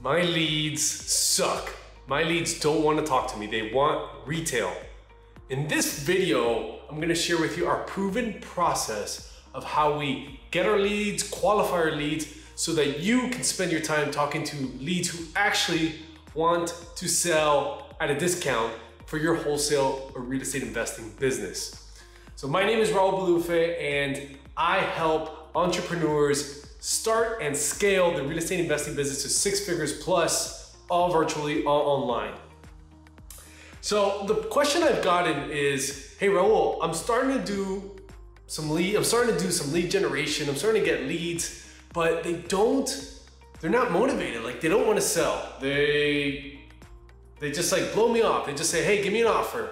My leads suck. My leads don't want to talk to me. They want retail. In this video, I'm going to share with you our proven process of how we get our leads, qualify our leads, so that you can spend your time talking to leads who actually want to sell at a discount for your wholesale or real estate investing business. So my name is Raul Balufe, and I help entrepreneurs start and scale the real estate investing business to 6 figures plus, all virtually, all online. So the question I've gotten is, hey Raul, I'm starting to do some lead generation. I'm starting to get leads, but they're not motivated. Like, they don't want to sell. They just like blow me off. They just say, hey, give me an offer.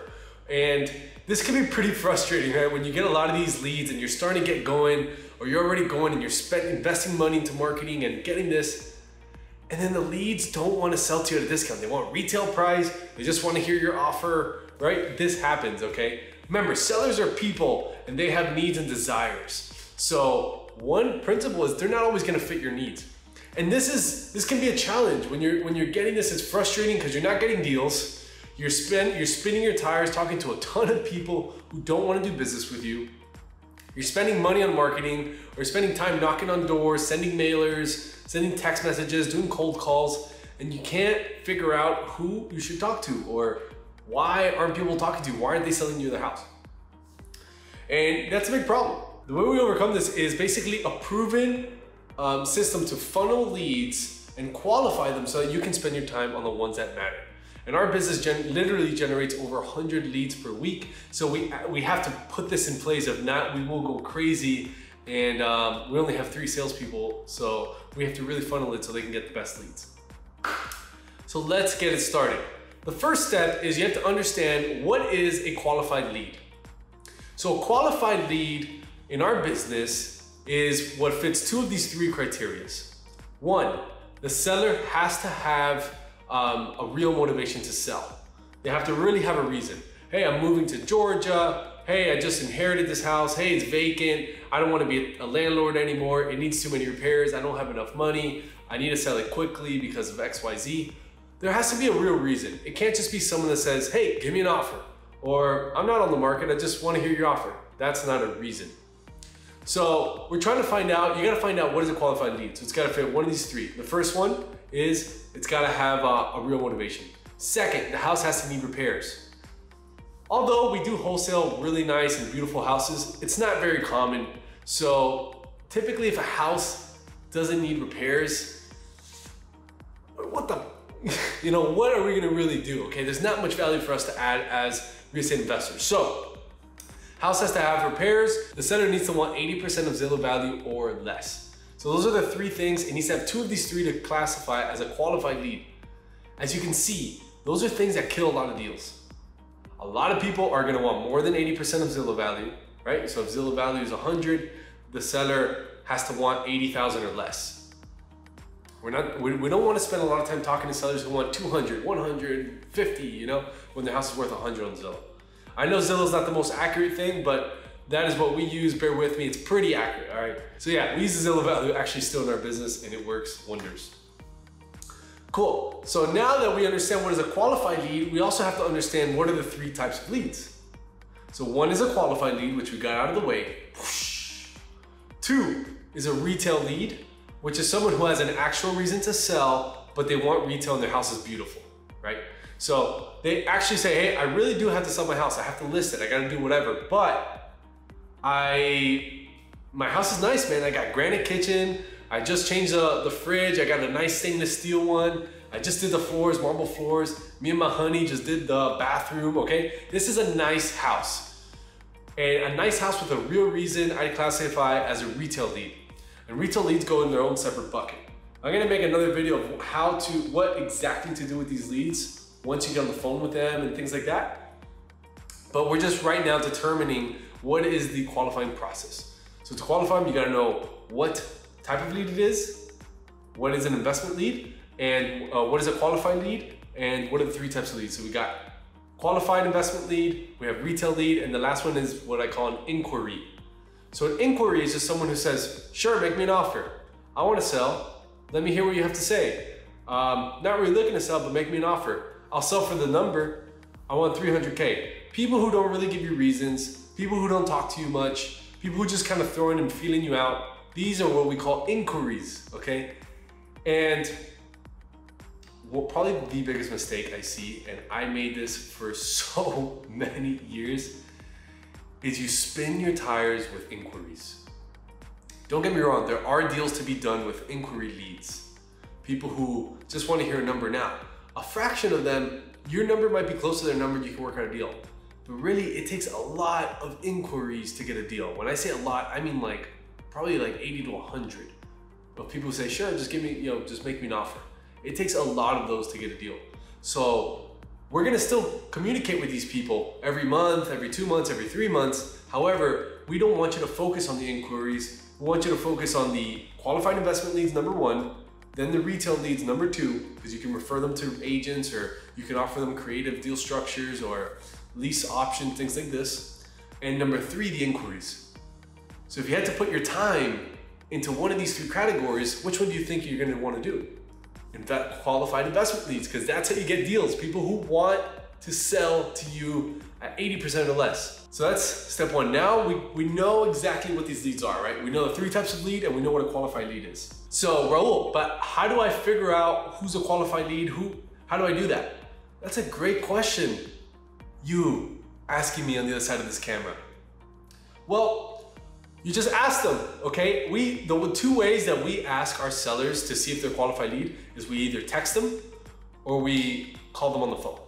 And this can be pretty frustrating, right? When you get a lot of these leads and you're starting to get going, or you're already going and you're investing money into marketing and getting this, and then the leads don't want to sell to you at a discount. They want retail price. They just want to hear your offer, right? This happens, okay? Remember, sellers are people and they have needs and desires. So one principle is they're not always going to fit your needs. And this can be a challenge when you're getting this. It's frustrating because you're not getting deals. You're spinning your tires, talking to a ton of people who don't want to do business with you. You're spending money on marketing, or spending time knocking on doors, sending mailers, sending text messages, doing cold calls, and you can't figure out who you should talk to, or why aren't people talking to you? Why aren't they selling you their house? And that's a big problem. The way we overcome this is basically a proven system to funnel leads and qualify them so that you can spend your time on the ones that matter. And our business literally generates over 100 leads per week. So we have to put this in place. If not, we will go crazy. And we only have 3 salespeople. So we have to really funnel it so they can get the best leads. So let's get it started. The first step is you have to understand what is a qualified lead. So a qualified lead in our business is what fits 2 of these 3 criteria. 1, the seller has to have a real motivation to sell. They have to really have a reason. Hey, I'm moving to Georgia. Hey, I just inherited this house. Hey, it's vacant. I don't want to be a landlord anymore. It needs too many repairs. I don't have enough money. I need to sell it quickly because of XYZ. There has to be a real reason. It can't just be someone that says, hey, give me an offer. Or I'm not on the market. I just want to hear your offer. That's not a reason. So we're trying to find out, you got to find out what is a qualified lead. So it's got to fit one of these 3. The first one is it's got to have a real motivation. Second, the house has to need repairs. Although we do wholesale really nice and beautiful houses, it's not very common. So typically if a house doesn't need repairs, what the, what are we going to really do? Okay, there's not much value for us to add as real estate investors. So house has to have repairs. The seller needs to want 80% of Zillow value or less. So those are the 3 things. It needs to have 2 of these 3 to classify as a qualified lead. As you can see, those are things that kill a lot of deals. A lot of people are gonna want more than 80% of Zillow value, right? So if Zillow value is 100, the seller has to want 80,000 or less. We don't want to spend a lot of time talking to sellers who want 200, 150, when their house is worth 100 on Zillow. I know Zillow's not the most accurate thing, but that is what we use. Bear with me, it's pretty accurate, all right? So yeah, we use the Zillow value actually still in our business, and it works wonders. Cool, so now that we understand what is a qualified lead, we also have to understand what are the 3 types of leads. So 1 is a qualified lead, which we got out of the way. 2 is a retail lead, which is someone who has an actual reason to sell, but they want retail and their house is beautiful, right? So they actually say, hey, I really do have to sell my house. I have to list it, I gotta do whatever, but my house is nice, man. I got granite kitchen. I just changed the fridge. I got a nice stainless steel one. I just did the floors, marble floors. Me and my honey just did the bathroom, okay? This is a nice house. And a nice house with a real reason I classify as a retail lead. And retail leads go in their own separate bucket. I'm gonna make another video of what exactly to do with these leads once you get on the phone with them and things like that. But we're just right now determining what is the qualifying process. So to qualify them, you gotta know what type of lead it is, what is an investment lead, and what is a qualified lead, and what are the 3 types of leads. So we got qualified investment lead, we have retail lead, and the last one is what I call an inquiry. So an inquiry is just someone who says, sure, make me an offer. I wanna sell, let me hear what you have to say. Not really looking to sell, but make me an offer. I'll sell for the number. I want 300K. People who don't really give you reasons, people who don't talk to you much, people who just kind of throw in and feeling you out. These are what we call inquiries, okay? And probably the biggest mistake I see, and I made this for so many years, is you spin your tires with inquiries. Don't get me wrong, there are deals to be done with inquiry leads. People who just want to hear a number now. A fraction of them, your number might be close to their number, you can work out a deal. But really, it takes a lot of inquiries to get a deal. When I say a lot, I mean probably 80 to 100. But people say, sure, just give me, just make me an offer. It takes a lot of those to get a deal. So we're gonna still communicate with these people every month, every 2 months, every 3 months. However, we don't want you to focus on the inquiries. We want you to focus on the qualified investment leads, number 1, then the retail leads, number 2, because you can refer them to agents, or you can offer them creative deal structures or lease options, things like this. And number 3, the inquiries. So if you had to put your time into one of these 3 categories, which one do you think you're gonna wanna do? Qualified investment leads, because that's how you get deals. People who want to sell to you at 80% or less. So that's step 1. Now we know exactly what these leads are, right? We know the 3 types of lead, and we know what a qualified lead is. So Raul, but how do I figure out who's a qualified lead? How do I do that? That's a great question. You asking me on the other side of this camera. Well, you just ask them, okay? The 2 ways that we ask our sellers to see if they're a qualified lead is we either text them or we call them on the phone.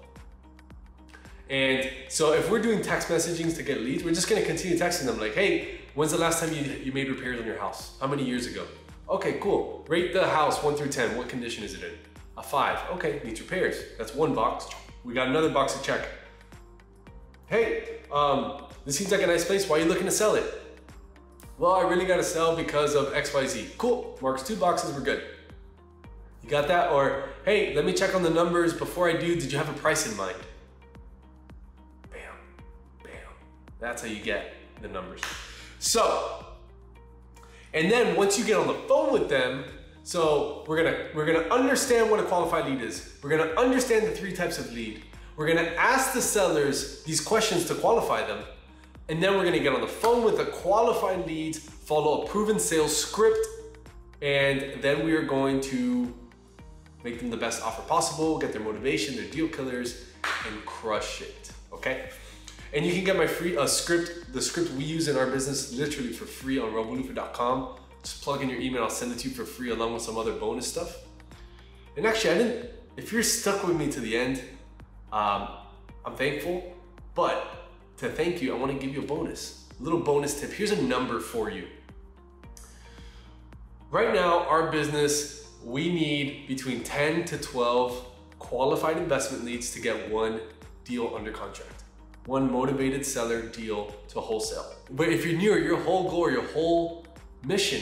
And so if we're doing text messaging to get leads, we're just gonna continue texting them like, hey, when's the last time you made repairs on your house? How many years ago? Okay, cool. Rate the house 1 through 10. What condition is it in? A 5. Okay, needs repairs. That's 1 box. We got another box to check. Hey, this seems like a nice place. Why are you looking to sell it? Well, I really gotta sell because of XYZ. Cool, marks 2 boxes, we're good. You got that? Or, hey, let me check on the numbers. Before I do, did you have a price in mind? Bam, bam. That's how you get the numbers. So, and then once you get on the phone with them, so we're gonna understand what a qualified lead is. We're gonna understand the 3 types of lead. We're gonna ask the sellers these questions to qualify them. And then we're gonna get on the phone with the qualified leads, follow a proven sales script, and then we are going to make them the best offer possible, get their motivation, their deal killers, and crush it, okay? And you can get my free script, the script we use in our business, literally for free on robolufa.com. Just plug in your email, I'll send it to you for free along with some other bonus stuff. And actually, if you're stuck with me to the end, I'm thankful, but to thank you, I want to give you a bonus, a little bonus tip. Here's a number for you. Right now, our business, we need between 10 to 12 qualified investment leads to get 1 deal under contract, 1 motivated seller deal to wholesale. But if you're new, your whole goal, your whole mission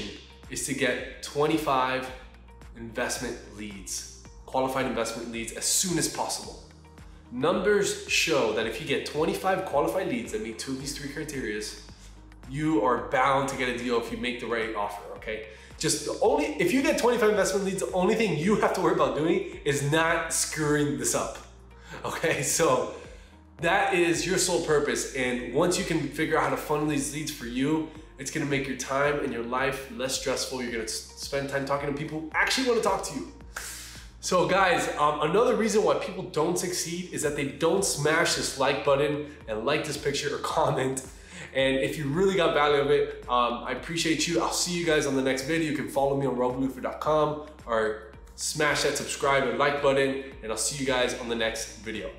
is to get 25 investment leads, qualified investment leads as soon as possible. Numbers show that if you get 25 qualified leads that meet 2 of these 3 criteria, you are bound to get a deal if you make the right offer, okay? If you get 25 investment leads, the only thing you have to worry about doing is not screwing this up, okay? So that is your sole purpose. And once you can figure out how to funnel these leads for you, it's gonna make your time and your life less stressful. You're gonna spend time talking to people who actually wanna talk to you. So guys, another reason why people don't succeed is that they don't smash this like button and like this picture or comment. And if you really got value of it, I appreciate you. I'll see you guys on the next video. You can follow me on robolufa.com or smash that subscribe and like button, and I'll see you guys on the next video.